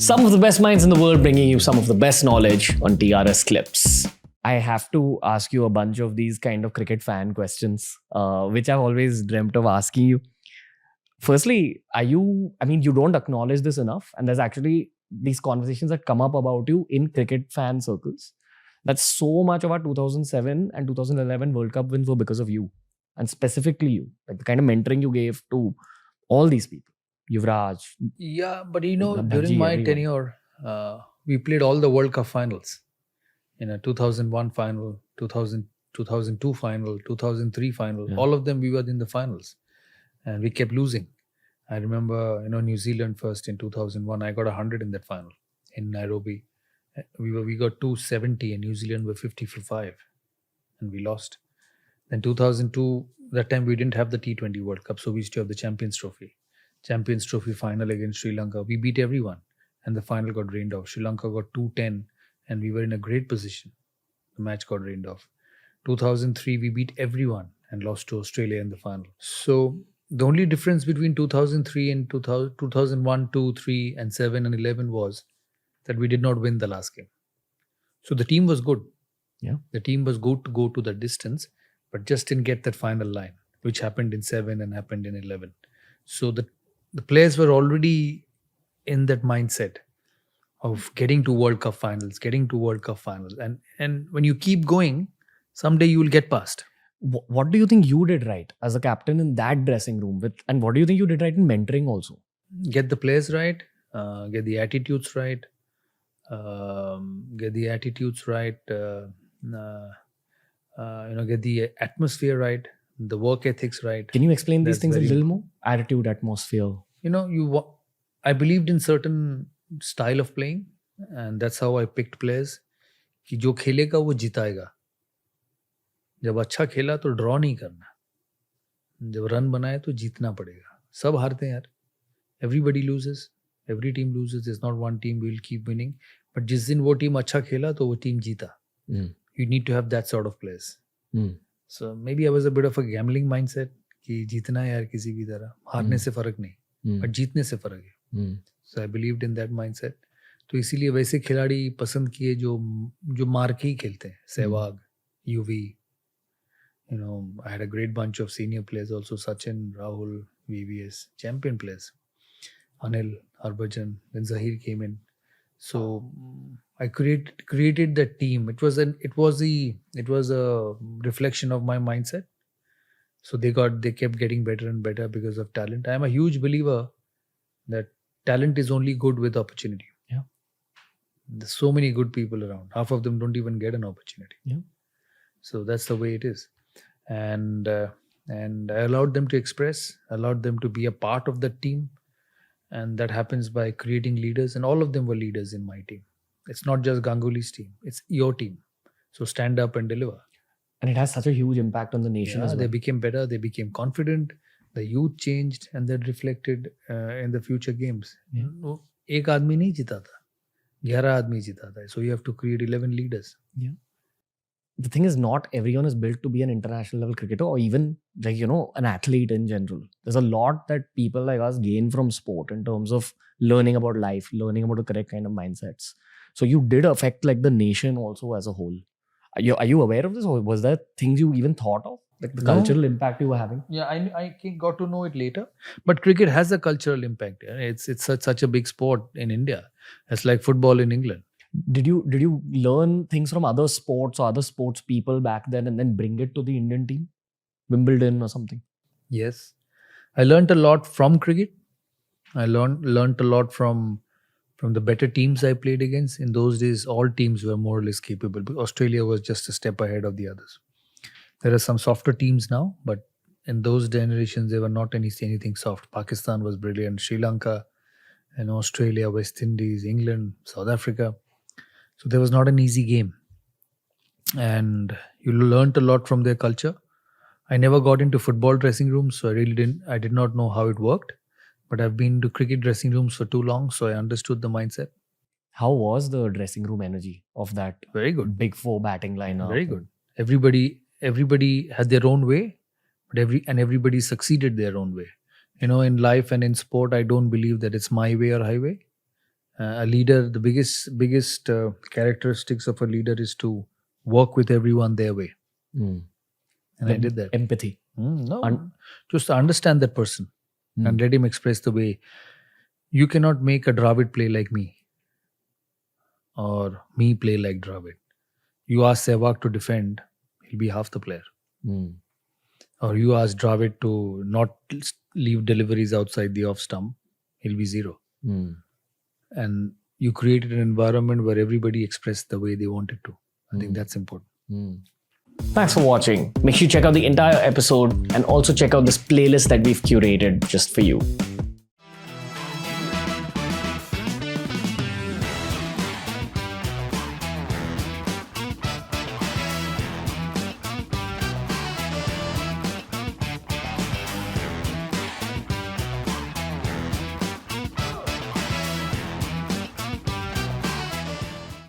Some of the best minds in the world bringing you some of the best knowledge on TRS Clips. I have to ask you a bunch of these kind of cricket fan questions, which I've always dreamt of asking you. Firstly, you don't acknowledge this enough, and there's actually these conversations that come up about you in cricket fan circles. That so much of our 2007 and 2011 World Cup wins were because of you, and specifically you, like the kind of mentoring you gave to all these people. Yuvraj. Yeah, but Bhaji, during my everyone. tenure, we played all the World Cup finals. 2001 final, 2002 final, 2003 final. Yeah. All of them we were in the finals, and we kept losing. I remember, New Zealand first in 2001. I got 100 in that final in Nairobi. We got 270, and New Zealand were 50 for 5, and we lost. Then 2002, that time we didn't have the T20 World Cup, so we used to have the Champions Trophy. Champions Trophy final against Sri Lanka. We beat everyone, and the final got rained off. Sri Lanka got 210, and we were in a great position. The match got rained off. 2003, we beat everyone and lost to Australia in the final. So the only difference between 2003 and 2001, 2, 3, and 7 and 11 was that we did not win the last game. So the team was good. Yeah. The team was good to go to the distance, but just didn't get that final line, which happened in 7 and happened in 11. So the players were already in that mindset of getting to World Cup finals. And when you keep going, someday you will get past. What do you think you did right as a captain in that dressing room? And what do you think you did right in mentoring also? Get the players right, get the attitudes right, get the atmosphere right, the work ethics right. Can you explain these That's things a very little more? Attitude, atmosphere. I believed in certain style of playing, and that's how I picked players. कि जो खेलेगा वो जिताएगा. जब अच्छा खेला तो draw नहीं करना. जब रन बनाए तो जीतना पड़ेगा. सब हारते हैं यार. Everybody loses. Every team loses. There's not one team will keep winning. But जिस दिन वो टीम अच्छा खेला तो वो टीम जीता. You need to have that sort of players. So maybe I was a bit of a gambling mindset कि जीतना है यार किसी भी तरह. हारने से फर्क नहीं, but जीतने से फर्क है. So I believed in that mindset. तो इसीलिए वैसे खिलाड़ी पसंद किए जो मार के ही खेलते हैं. Sehwag, UV. I had a great bunch of senior players also. Sachin, Rahul, VVS, champion players. Anil, Harbhajan, then Zahir came in. So I created that team. It was a reflection of my mindset. So they kept getting better and better because of talent. I am a huge believer that talent is only good with opportunity. Yeah. There's so many good people around. Half of them don't even get an opportunity. Yeah. So that's the way it is. And I allowed them to express, allowed them to be a part of the team. And that happens by creating leaders. And all of them were leaders in my team. It's not just Ganguly's team. It's your team. So stand up and deliver. And it has such a huge impact on the nation as well. They became better. They became confident. The youth changed, and that reflected in the future games. Yeah. एक आदमी नहीं जीता था, 11 आदमी जीता था. So you have to create 11 leaders. Yeah. The thing is, not everyone is built to be an international level cricketer or even an athlete in general. There's a lot that people like us gain from sport in terms of learning about life, learning about the correct kind of mindsets. So you did affect the nation also as a whole. Are you aware of this, or was there things you even thought of, like the cultural impact you were having? Yeah, I got to know it later. But cricket has a cultural impact. It's such a big sport in India. It's like football in England. Did you learn things from other sports or other sports people back then and then bring it to the Indian team? Wimbledon or something? Yes. I learned a lot from cricket. I learned a lot from the better teams I played against. In those days, all teams were more or less capable. But Australia was just a step ahead of the others. There are some softer teams now, but in those generations, they were not anything soft. Pakistan was brilliant. Sri Lanka, and Australia, West Indies, England, South Africa. So there was not an easy game. And you learned a lot from their culture. I never got into football dressing rooms, so I did not know how it worked. But I've been to cricket dressing rooms for too long, so I understood the mindset. How was the dressing room energy of that? Very good. Big four batting lineup. Very good. Everybody had their own way, but everybody succeeded their own way. In life and in sport, I don't believe that it's my way or highway. A leader, the biggest characteristics of a leader is to work with everyone their way. Mm. And I did that. Empathy. No, just to understand that person Mm. and let him express the way. You cannot make a Dravid play like me or me play like Dravid. You ask Sehwag to defend, he'll be half the player. Mm. Or you ask Dravid to not leave deliveries outside the off stump, he'll be zero. Mm. And you created an environment where everybody expressed the way they wanted to. I think that's important. Mm. Thanks for watching. Make sure you check out the entire episode and also check out this playlist that we've curated just for you.